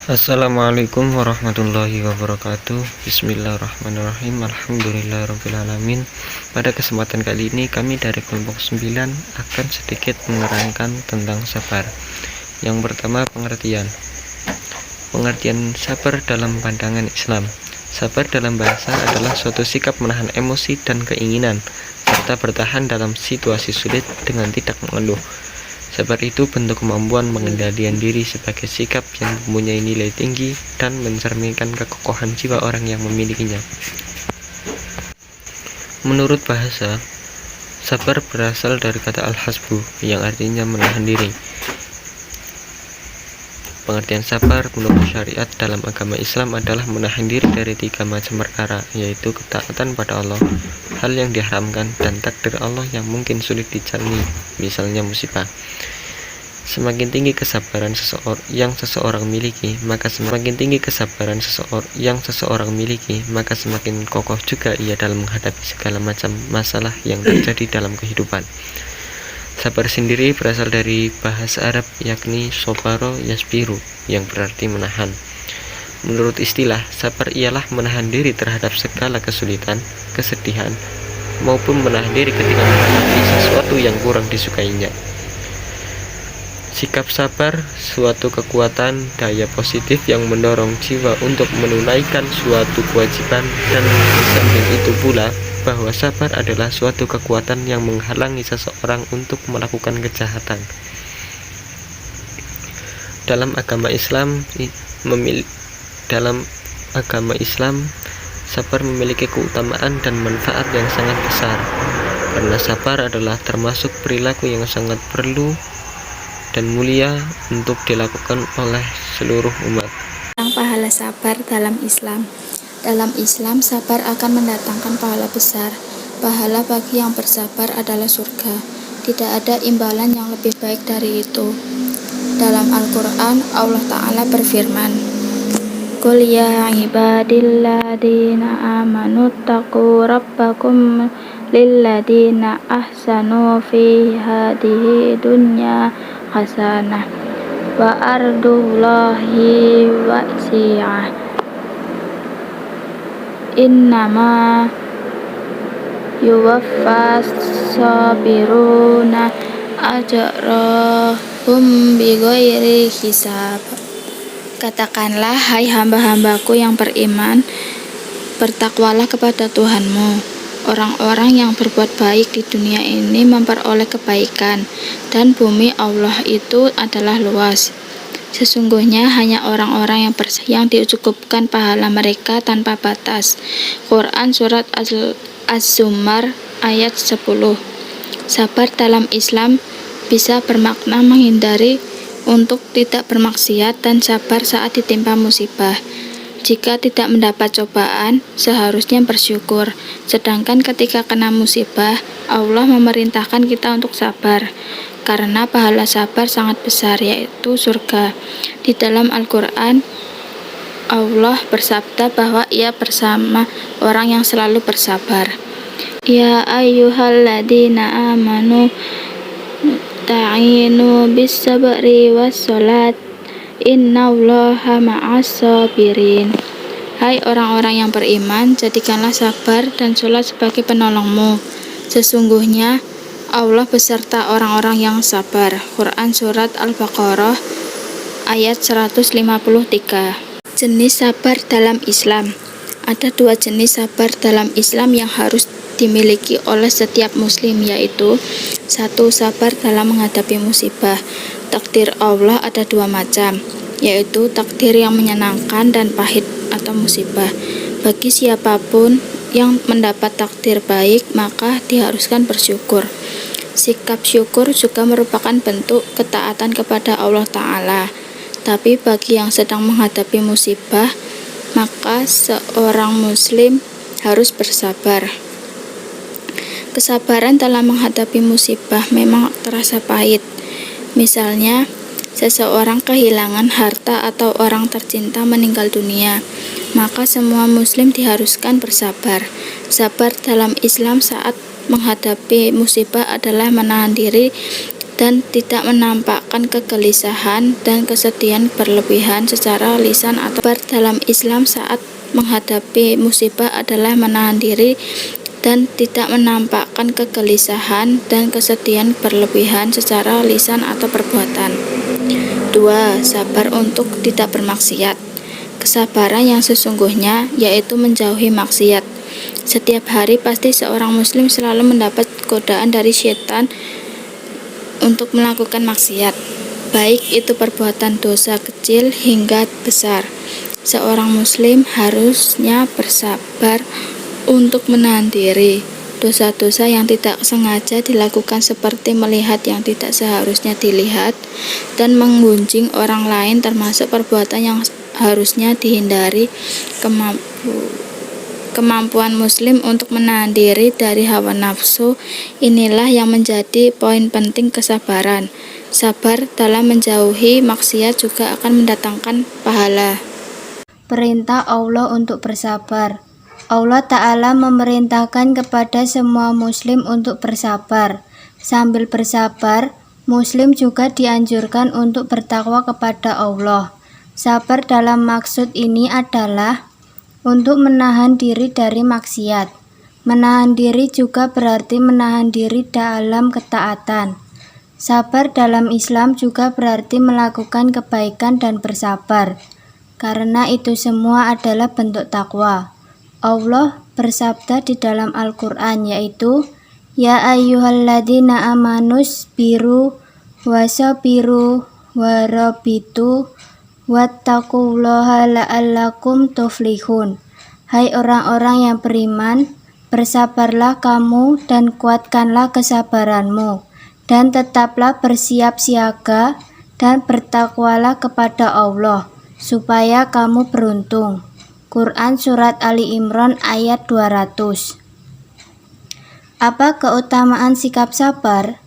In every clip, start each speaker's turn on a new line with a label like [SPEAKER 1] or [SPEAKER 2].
[SPEAKER 1] Assalamualaikum warahmatullahi wabarakatuh. Bismillahirrahmanirrahim. Alhamdulillahirrabbilalamin. Pada kesempatan kali ini kami dari kelompok 9 akan sedikit menerangkan tentang sabar. Yang pertama, pengertian sabar dalam pandangan Islam. Sabar dalam bahasa adalah suatu sikap menahan emosi dan keinginan serta bertahan dalam situasi sulit dengan tidak mengeluh. Sabar itu bentuk kemampuan pengendalian diri sebagai sikap yang mempunyai nilai tinggi dan mencerminkan kekokohan jiwa orang yang memilikinya. Menurut bahasa, sabar berasal dari kata al-hasbu yang artinya menahan diri. Pengertian sabar menurut syariat dalam agama Islam adalah menahan diri dari 3 macam perkara, yaitu ketaatan pada Allah, hal yang diharamkan, dan takdir Allah yang mungkin sulit dijalani, misalnya musibah. Semakin tinggi kesabaran yang seseorang miliki, maka semakin kokoh juga ia dalam menghadapi segala macam masalah yang terjadi dalam kehidupan. Sabar sendiri berasal dari bahasa Arab, yakni sobaro yasbiru, yang berarti menahan. Menurut istilah, sabar ialah menahan diri terhadap segala kesulitan, kesedihan, maupun menahan diri ketika menghadapi sesuatu yang kurang disukainya. Sikap sabar suatu kekuatan daya positif yang mendorong jiwa untuk menunaikan suatu kewajiban, dan di samping itu pula bahwa sabar adalah suatu kekuatan yang menghalangi seseorang untuk melakukan kejahatan. Dalam agama Islam, sabar memiliki keutamaan dan manfaat yang sangat besar, karena sabar adalah termasuk perilaku yang sangat perlu dan mulia untuk dilakukan oleh seluruh umat.
[SPEAKER 2] Pahala sabar dalam Islam. Dalam Islam, sabar akan mendatangkan pahala besar. Pahala bagi yang bersabar adalah surga. Tidak ada imbalan yang lebih baik dari itu. Dalam Al-Quran, Allah Ta'ala berfirman, Qul ya ibadilladina amanu taqu rabbakum lilladina ahsanu fi hadihi dunya hasanah wa ardullahi wasi'ah innama yuwaffas sabiruna ajrahum bighairi hisab. Katakanlah, hai hamba-hambaku yang beriman, bertakwalah kepada Tuhanmu. Orang-orang yang berbuat baik di dunia ini memperoleh kebaikan, dan bumi Allah itu adalah luas. Sesungguhnya hanya orang-orang yang dicukupkan pahala mereka tanpa batas. Quran Surat Az-Zumar ayat 10. Sabar dalam Islam bisa bermakna menghindari untuk tidak bermaksiat dan sabar saat ditimpa musibah. Jika tidak mendapat cobaan, seharusnya bersyukur. Sedangkan ketika kena musibah, Allah memerintahkan kita untuk sabar, karena pahala sabar sangat besar, yaitu surga. Di dalam Al-Quran, Allah bersabda bahwa Ia bersama orang yang selalu bersabar. Ya ayyuhalladzina amanu ta'inu bis sabri was salat innallaha ma'as sabirin. Hai orang-orang yang beriman, jadikanlah sabar dan sholat sebagai penolongmu. Sesungguhnya Allah beserta orang-orang yang sabar. Quran Surat Al-Baqarah ayat 153. Jenis sabar dalam Islam. Ada 2 jenis sabar dalam Islam yang harus dimiliki oleh setiap muslim, yaitu 1. Sabar dalam menghadapi musibah. Takdir Allah ada 2 macam, yaitu takdir yang menyenangkan dan pahit atau musibah. Bagi siapapun yang mendapat takdir baik, maka diharuskan bersyukur. Sikap syukur juga merupakan bentuk ketaatan kepada Allah Ta'ala. Tapi bagi yang sedang menghadapi musibah, maka seorang muslim harus bersabar. Kesabaran dalam menghadapi musibah memang terasa pahit. Misalnya, seseorang kehilangan harta atau orang tercinta meninggal dunia, maka semua muslim diharuskan bersabar. Sabar dalam Islam saat menghadapi musibah adalah menahan diri dan tidak menampakkan kegelisahan dan kesedihan berlebihan secara lisan atau dalam Islam saat menghadapi musibah adalah menahan diri dan tidak menampakkan kegelisahan dan kesedihan berlebihan secara lisan atau perbuatan. 2. Sabar untuk tidak bermaksiat. Kesabaran yang sesungguhnya yaitu menjauhi maksiat. Setiap hari pasti seorang muslim selalu mendapat godaan dari setan untuk melakukan maksiat, baik itu perbuatan dosa kecil hingga besar. Seorang muslim harusnya bersabar untuk menahan diri. Dosa-dosa yang tidak sengaja dilakukan seperti melihat yang tidak seharusnya dilihat dan menggunjing orang lain termasuk perbuatan yang harusnya dihindari. Kemampuan muslim untuk menahan diri dari hawa nafsu inilah yang menjadi poin penting kesabaran. Sabar dalam menjauhi maksiat juga akan mendatangkan pahala.
[SPEAKER 3] Perintah Allah untuk bersabar. Allah Ta'ala memerintahkan kepada semua muslim untuk bersabar. Sambil bersabar, muslim juga dianjurkan untuk bertakwa kepada Allah. Sabar dalam maksud ini adalah untuk menahan diri dari maksiat. Menahan diri juga berarti menahan diri dalam ketaatan. Sabar dalam Islam juga berarti melakukan kebaikan dan bersabar. Karena itu semua adalah bentuk takwa. Allah bersabda di dalam Al-Quran yaitu, Ya ayyuhalladzina amanus biru wasabiru warabitu wattaqullaha la'allakum tuflihun. Hai orang-orang yang beriman, bersabarlah kamu dan kuatkanlah kesabaranmu, dan tetaplah bersiap siaga dan bertakwalah kepada Allah, supaya kamu beruntung. Quran Surat Ali Imran ayat 200. Apa keutamaan sikap sabar?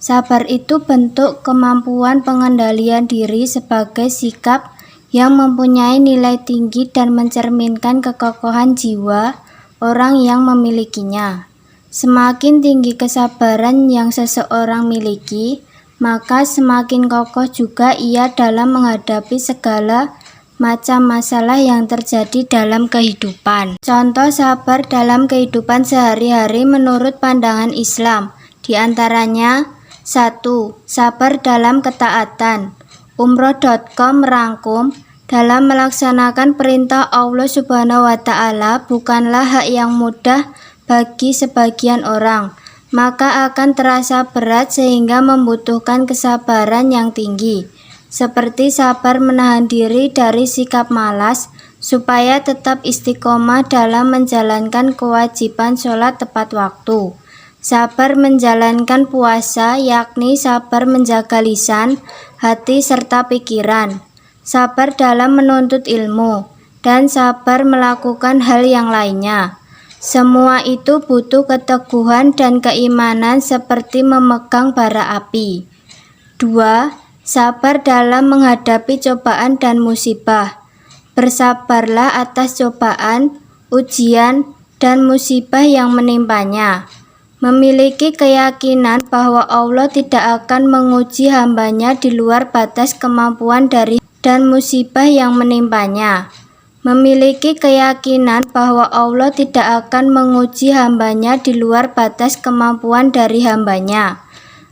[SPEAKER 3] Sabar itu bentuk kemampuan pengendalian diri sebagai sikap yang mempunyai nilai tinggi dan mencerminkan kekokohan jiwa orang yang memilikinya. Semakin tinggi kesabaran yang seseorang miliki, maka semakin kokoh juga ia dalam menghadapi segala macam masalah yang terjadi dalam kehidupan. Contoh sabar dalam kehidupan sehari-hari menurut pandangan Islam, di antaranya 1. Sabar dalam ketaatan. Umroh.com merangkum, dalam melaksanakan perintah Allah Subhanahu wa Ta'ala bukanlah hak yang mudah bagi sebagian orang, maka akan terasa berat sehingga membutuhkan kesabaran yang tinggi. Seperti sabar menahan diri dari sikap malas supaya tetap istiqomah dalam menjalankan kewajiban sholat tepat waktu. Sabar menjalankan puasa, yakni sabar menjaga lisan, hati, serta pikiran. Sabar dalam menuntut ilmu, dan sabar melakukan hal yang lainnya. Semua itu butuh keteguhan dan keimanan seperti memegang bara api. 2. Sabar dalam menghadapi cobaan dan musibah. Bersabarlah atas cobaan, ujian, dan musibah yang menimpanya. Memiliki keyakinan bahwa Allah tidak akan menguji hambanya di luar batas kemampuan dari dan musibah yang menimpanya. Memiliki keyakinan bahwa Allah tidak akan menguji hambanya di luar batas kemampuan dari hambanya.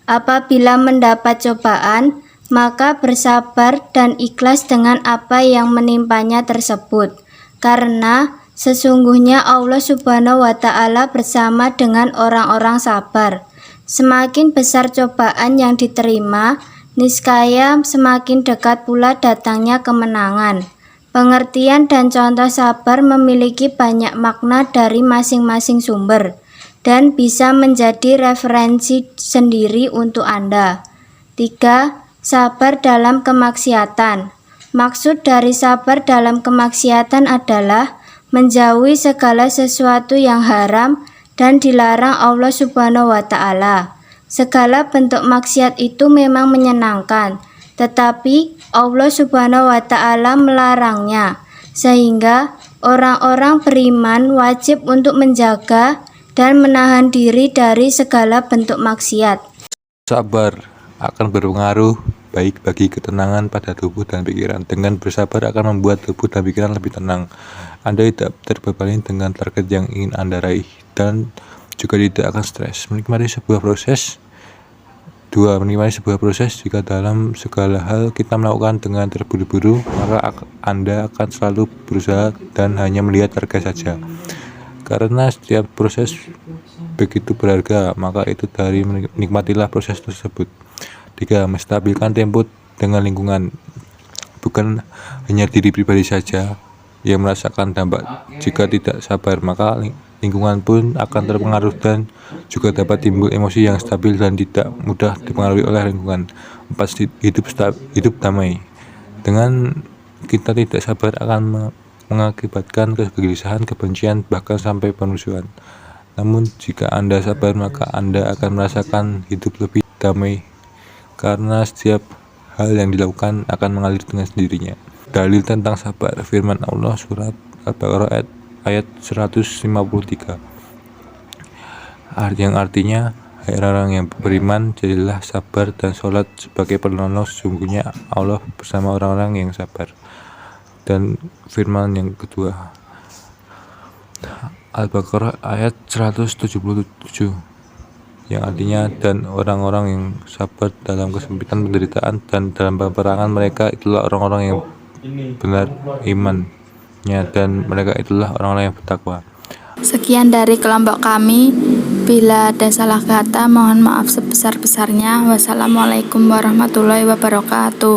[SPEAKER 3] Apabila mendapat cobaan, maka bersabar dan ikhlas dengan apa yang menimpanya tersebut, karena sesungguhnya Allah Subhanahu wa Ta'ala bersama dengan orang-orang sabar. Semakin besar cobaan yang diterima, niscaya semakin dekat pula datangnya kemenangan. Pengertian dan contoh sabar memiliki banyak makna dari masing-masing sumber dan bisa menjadi referensi sendiri untuk Anda. 3. Sabar dalam kemaksiatan. Maksud dari sabar dalam kemaksiatan adalah menjauhi segala sesuatu yang haram dan dilarang Allah Subhanahu wa Ta'ala. Segala bentuk maksiat itu memang menyenangkan, tetapi Allah Subhanahu wa Ta'ala melarangnya, sehingga orang-orang beriman wajib untuk menjaga dan menahan diri dari segala bentuk maksiat.
[SPEAKER 4] Sabar akan berpengaruh baik bagi ketenangan pada tubuh dan pikiran. Dengan bersabar akan membuat tubuh dan pikiran lebih tenang. Anda tidak terbebani dengan target yang ingin Anda raih dan juga tidak akan stres. Menikmati sebuah proses. 2. Menikmati sebuah proses. Jika dalam segala hal kita melakukan dengan terburu-buru, maka Anda akan selalu berusaha dan hanya melihat harga saja. Karena setiap proses begitu berharga, maka itu dari menikmatilah proses tersebut. 3. Menstabilkan tempo dengan lingkungan. Bukan hanya diri pribadi saja yang merasakan dampak. Jika tidak sabar, maka lingkungan pun akan terpengaruh dan juga dapat timbul emosi yang stabil dan tidak mudah dipengaruhi oleh lingkungan. 4. Hidup damai. Dengan kita tidak sabar akan mengakibatkan kegelisahan, kebencian, bahkan sampai pemusuhan. Namun jika Anda sabar, maka Anda akan merasakan hidup lebih damai karena setiap hal yang dilakukan akan mengalir dengan sendirinya. Dalil tentang sabar, firman Allah surat Al-Baqarah ayat 153 yang artinya, hai orang yang beriman, jadilah sabar dan sholat sebagai penolong, sesungguhnya Allah bersama orang-orang yang sabar. Dan firman yang kedua, Al-Baqarah ayat 177 yang artinya, dan orang-orang yang sabar dalam kesempitan penderitaan dan dalam peperangan, mereka itulah orang-orang yang benar imannya dan mereka itulah orang-orang yang bertakwa.
[SPEAKER 2] Sekian dari kelompok kami. Bila ada salah kata, mohon maaf sebesar-besarnya. Wassalamualaikum warahmatullahi wabarakatuh.